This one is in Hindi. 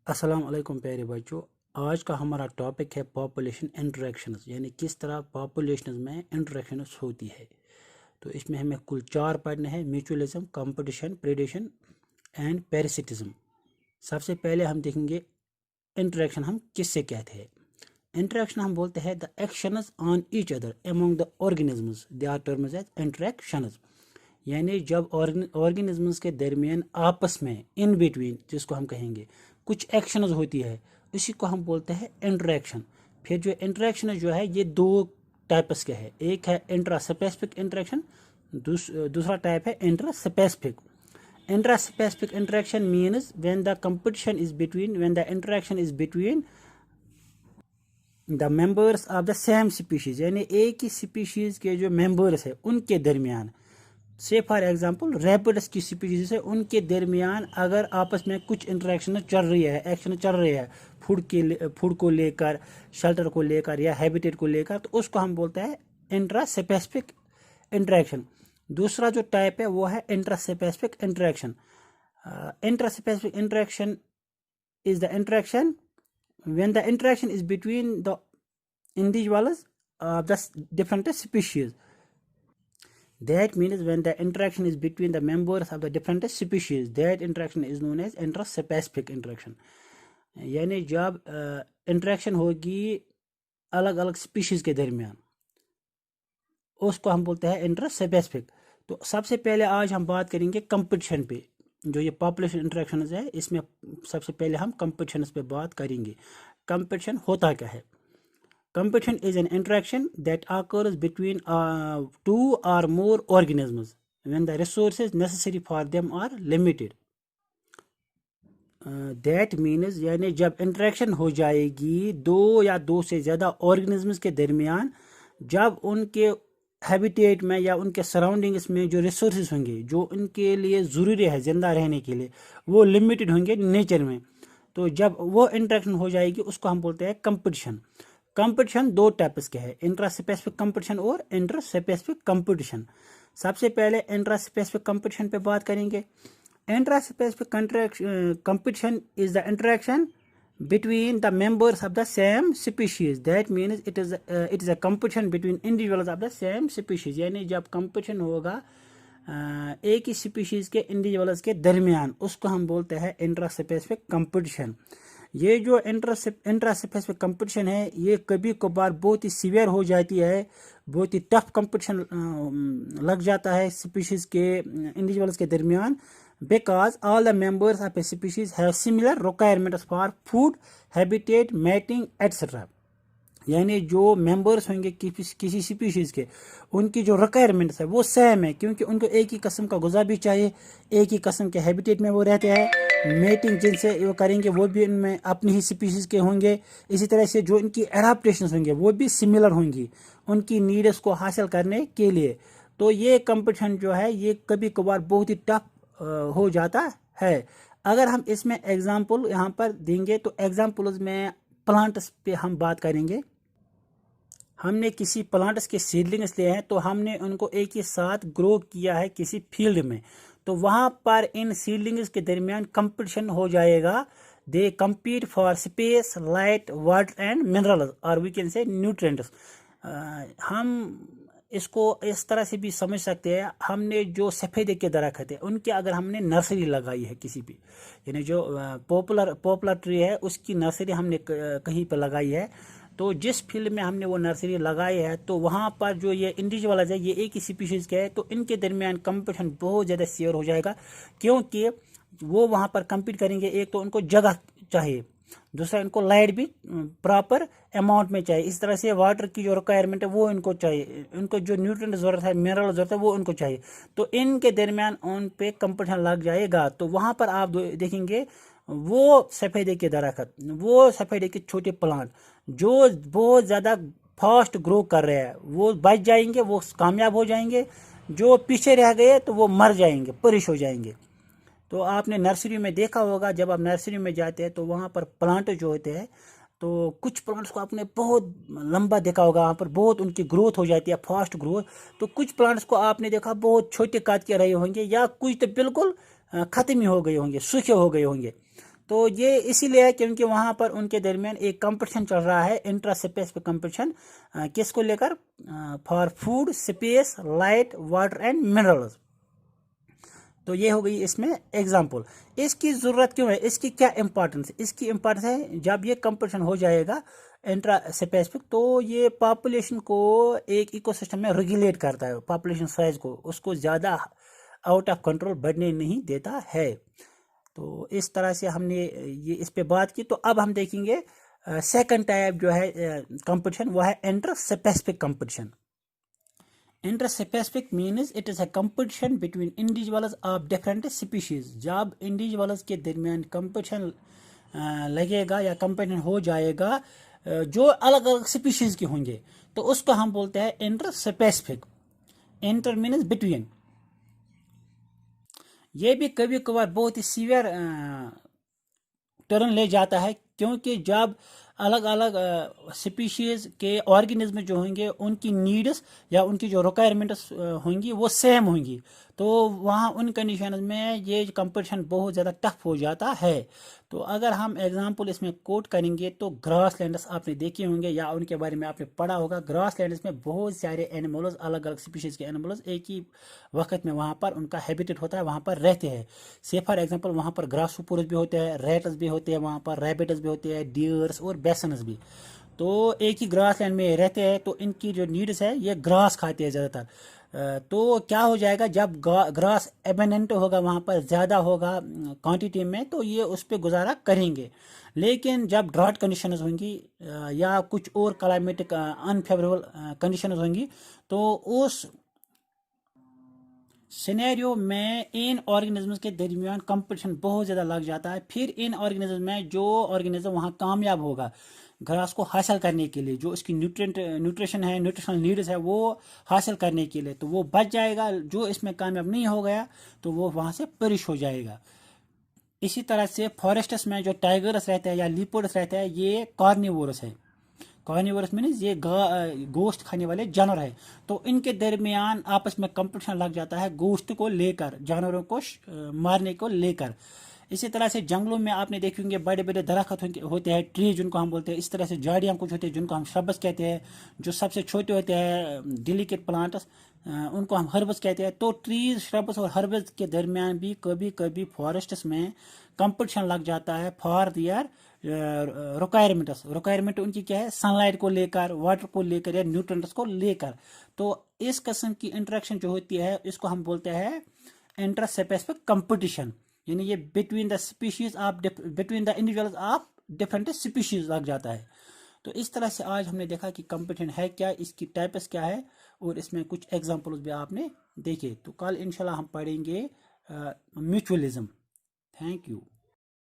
अस्सलाम वालेकुम प्यारे बच्चों। आज का हमारा टॉपिक है पॉपुलेशन इंटरेक्शंस, यानी किस तरह पॉपुलेशंस में इंटरेक्शंस होती है। तो इसमें हमें कुल 4 पढ़ने हैं: mutualism, competition, predation and parasitism. सबसे पहले हम देखेंगे इंटरेक्शन हम किससे कहते हैं। इंटरेक्शन हम बोलते हैं the actions on each other among the organisms, they are terms as interactions. यानी जब ऑर्गेनिजम्स के दरमियान आपस में इन बिटवीन, जिसको हम कहेंगे, कुछ एक्शंस होती है, उसी को हम बोलते हैं इंटरेक्शन। फिर जो इंटरेक्शन जो है ये दो टाइप्स के है। एक है इंट्रा स्पेसिफिक इंटरेक्शन, दूसरा टाइप है intra specific. Intra specific interaction means when the interaction is between the members of the same species, यानी एक ही स्पीशीज के जो मेंबर्स है उनके दरमियान। से फॉर एग्जांपल रैपिड्स की स्पीशीज है, उनके दरमियान अगर आपस में कुछ इंटरेक्शन चल रही है, एक्शन चल रही है, फूड को लेकर, शेल्टर को लेकर या हैबिटेट को लेकर, तो उसको हम बोलते हैं इंट्रा स्पेसिफिक इंटरेक्शन। दूसरा जो टाइप है वो है intra specific interaction. Intra specific interaction is the interaction when the interaction is between the individuals of the different species. That means when the interaction is between the members of the different species, that interaction is known as intraspecific interaction. यानी जब इंटरेक्शन होगी अलग अलग स्पीशीज के दरमियान, उसको हम बोलते हैं इंट्रास्पेसिफिक। तो सबसे पहले आज हम बात करेंगे कंपटीशन पे। जो ये पॉपुलेशन इंटरेक्शन है, इसमें सबसे पहले हम कंपटीशन पे बात करेंगे। कंपटीशन होता क्या है? Competition is an interaction that occurs between two or more organisms when the resources necessary for them are limited. That means यानी जब इंटरेक्शन हो जाएगी दो या दो से ज़्यादा ऑर्गेनिजम्स के दरमियान, जब उनके हैबिटेट में या उनके सराउंडिंग्स में जो रिसोर्सेज होंगे जो उनके लिए ज़रूरी है ज़िंदा रहने के लिए, वो लिमिटेड होंगे नेचर में। तो जब वो इंटरेक्शन हो जाएगी उसको हम बोलते हैं कंपटीशन। कंपटीशन दो टाइप्स के हैं, इंट्रा स्पेसिफिक कंपटीशन और इंटर स्पेसिफिक कंपटीशन। सबसे पहले इंट्रा स्पेसिफिक कंपटीशन पे बात करेंगे। Intra specific competition is the interaction between the members of the same species. That means it is a competition between individuals of the same species. यानी जब कंपटीशन होगा एक ही स्पीशीज के इंडिविजुअल्स के दरमियान, उसको हम बोलते हैं इंट्रा स्पेसिफिक कंपटीशन। ये जो इंट्रा स्पेसिफिक कंपटीशन है ये कभी कभार बहुत ही सीवियर हो जाती है, बहुत ही टफ कंपटीशन लग जाता है स्पीशीज के इंडिविजुअल्स के दरमियान, because all the members of a species have similar requirements for food, habitat, mating, etc. यानी जो मेंबर्स होंगे किसी स्पीशीज के, उनकी जो रिक्वायरमेंट्स है वो सेम है, क्योंकि उनको एक ही किस्म का गुज़ा भी चाहिए, एक ही किस्म के हैबिटेट में वो रहते हैं, मेटिंग जिनसे वो करेंगे वो भी उनमें अपनी ही स्पीशीज के होंगे। इसी तरह से जो इनकी एडाप्टेशन होंगे वो भी सिमिलर होंगी उनकी नीड्स को हासिल करने के लिए। तो ये कंपटीशन जो है ये कभी कभार बहुत ही टफ हो जाता है। अगर हम इसमें एग्जाम्पल यहाँ पर देंगे तो एग्जाम्पल्स में प्लांट्स पे हम बात करेंगे। हमने किसी प्लांट्स के सीडलिंग्स लिए हैं तो हमने उनको एक ही साथ ग्रो किया है किसी फील्ड में, तो वहाँ पर इन सीडलिंग्स के दरमियान कंपटीशन हो जाएगा। दे compete for space, light, water and minerals, और वी कैन से न्यूट्रिएंट्स। हम इसको इस तरह से भी समझ सकते हैं, हमने जो सफ़ेदे के दरख्त है उनके अगर हमने नर्सरी लगाई है किसी भी, यानी जो पॉपुलर ट्री है उसकी नर्सरी हमने कहीं पर लगाई है, तो जिस फील्ड में हमने वो नर्सरी लगाई है तो वहाँ पर जो ये इंडिविजुअल्स है ये एक ही स्पीशीज़ के है, तो इनके दरमियान कंपटीशन बहुत ज़्यादा सीवियर हो जाएगा, क्योंकि वो वहाँ पर कम्पीट करेंगे। एक तो उनको जगह चाहिए, दूसरा इनको लाइट भी प्रॉपर अमाउंट में चाहिए, इस तरह से वाटर की जो रिक्वायरमेंट है वो इनको चाहिए, इनको जो न्यूट्रिएंट ज़रूरत है, मिनरल ज़रूरत है, वो उनको चाहिए। तो इनके दरमियान उन पे कंपटीशन लग जाएगा। तो वहाँ पर आप देखेंगे वो सफ़ेदे के दरख्त, वो सफ़ेदे के छोटे प्लांट जो बहुत ज़्यादा फास्ट ग्रो कर रहे हैं वो बच जाएंगे, वो कामयाब हो जाएंगे। जो पीछे रह गए तो वो मर जाएंगे, परिश हो जाएंगे। तो आपने नर्सरी में देखा होगा, जब आप नर्सरी में जाते हैं तो वहाँ पर प्लांट जो होते हैं, तो कुछ प्लांट्स को आपने बहुत लंबा देखा होगा, वहाँ पर बहुत उनकी ग्रोथ हो जाती है, फास्ट ग्रोथ। तो कुछ प्लांट्स को आपने देखा बहुत छोटे कद के रहे होंगे, या कुछ तो बिल्कुल ख़त्म ही हो गए होंगे, सूखे हो गए होंगे। तो ये इसीलिए है क्योंकि वहाँ पर उनके दरमियान एक कंपटीशन चल रहा है, इंट्रा स्पेसिफिक कंपटीशन, किसको लेकर, for food, space, light, water and minerals. तो ये हो गई इसमें एग्जाम्पल। इसकी ज़रूरत क्यों है, इसकी क्या इंपॉर्टेंस, इसकी इंपॉर्टेंस है जब ये कंपटीशन हो जाएगा इंट्रा स्पेसिफिक, तो ये पॉपुलेशन को एक इकोसिस्टम में रेगुलेट करता है, पॉपुलेशन साइज को, उसको ज़्यादा आउट ऑफ कंट्रोल बढ़ने नहीं देता है। तो इस तरह से हमने ये इस पे बात की। तो अब हम देखेंगे सेकंड टाइप जो है कंपटीशन, वो है inter specific competition. Inter specific means it is a competition between individuals of different species. जब इंडिविजुअल्स के दरमियान कंपटीशन लगेगा या कंपटीशन हो जाएगा जो अलग अलग स्पीशीज के होंगे, तो उसको हम बोलते हैं inter specific. Inter means between. ये भी कभी कभार बहुत ही सीवियर टर्न ले जाता है, क्योंकि जब अलग अलग स्पीशीज़ के ऑर्गेनिज्म जो होंगे उनकी नीड्स या उनकी जो रिक्वायरमेंट्स होंगी वो सेम होंगी, तो वहाँ उन कंडीशन में ये कंपटीशन बहुत ज़्यादा टफ हो जाता है। तो अगर हम एग्जांपल इसमें कोट करेंगे तो ग्रास लैंड्स आपने देखे होंगे या उनके बारे में आपने पढ़ा होगा। ग्रास लैंड्स में बहुत सारे एनिमल्स, अलग अलग स्पीशीज़ के एनिमल्स एक ही वक्त में वहाँ पर उनका हैबिटेट होता है, वहाँ पर रहते हैं। से फॉर एग्जांपल वहाँ पर ग्रासहोपर्स भी होते हैं, रैट्स भी होते हैं, वहाँ पर रैबिट्स भी होते हैं, डियर्स और बेसन्स भी। तो एक ही ग्रास लैंड में रहते हैं, तो इनकी जो नीड्स है ये ग्रास खाते हैं ज़्यादातर। तो क्या हो जाएगा जब ग्रास एबेंडेंट होगा, वहाँ पर ज़्यादा होगा क्वांटिटी में, तो ये उस पर गुजारा करेंगे। लेकिन जब ड्राउट कंडीशंस होंगी या कुछ और क्लाइमेटिक अनफेवरेबल कंडीशंस होंगी, तो उस सिनेरियो में इन ऑर्गेनिज्म्स के दरमियान कंपटीशन बहुत ज़्यादा लग जाता है। फिर इन ऑर्गेनिज्म में जो ऑर्गेनिज्म वहाँ कामयाब होगा घास को हासिल करने के लिए, जो इसकी न्यूट्रिशन है, न्यूट्रिशनल नीड्स है, वो हासिल करने के लिए, तो वो बच जाएगा। जो इसमें कामयाब नहीं हो गया तो वो वहाँ से परिश हो जाएगा। इसी तरह से फॉरेस्ट्स में जो टाइगर्स रहते हैं या लिपर्ड्स रहते हैं, ये कार्निवोरस है। कार्निवोरस मीन्स ये गोश्त खाने वाले जानवर है। तो इनके दरमियान आपस में कंपटीशन लग जाता है गोश्त को लेकर, जानवरों को मारने को लेकर। इसी तरह से जंगलों में आपने देखे होंगे बड़े बड़े दरख्त होते हैं, ट्री जिनको हम बोलते हैं। इस तरह से झाड़ियाँ कुछ होती है जिनको हम श्रब्स कहते हैं। जो सबसे छोटे होते हैं डिलिकेट प्लांट्स, उनको हम हर्ब्स कहते हैं। तो ट्रीज, श्रब्स और हर्ब्स के दरमियान भी कभी कभी फॉरेस्ट्स में कंपटीशन लग जाता है फॉर दियर रिक्वायरमेंट उनकी क्या है, सनलाइट को लेकर, वाटर को लेकर या न्यूट्रिएंट्स को लेकर। तो इस किस्म की इंटरेक्शन जो होती है इसको हम बोलते हैं इंटर स्पेसिफिक कंपटीशन, यानी ये between the species of between the individuals of different species लग जाता है। तो इस तरह से आज हमने देखा कि कंपटीशन है क्या, इसकी टाइप्स क्या है, और इसमें कुछ एग्जांपल्स भी आपने देखे। तो कल इंशाल्लाह हम पढ़ेंगे म्यूचुअलिज्म। Thank you.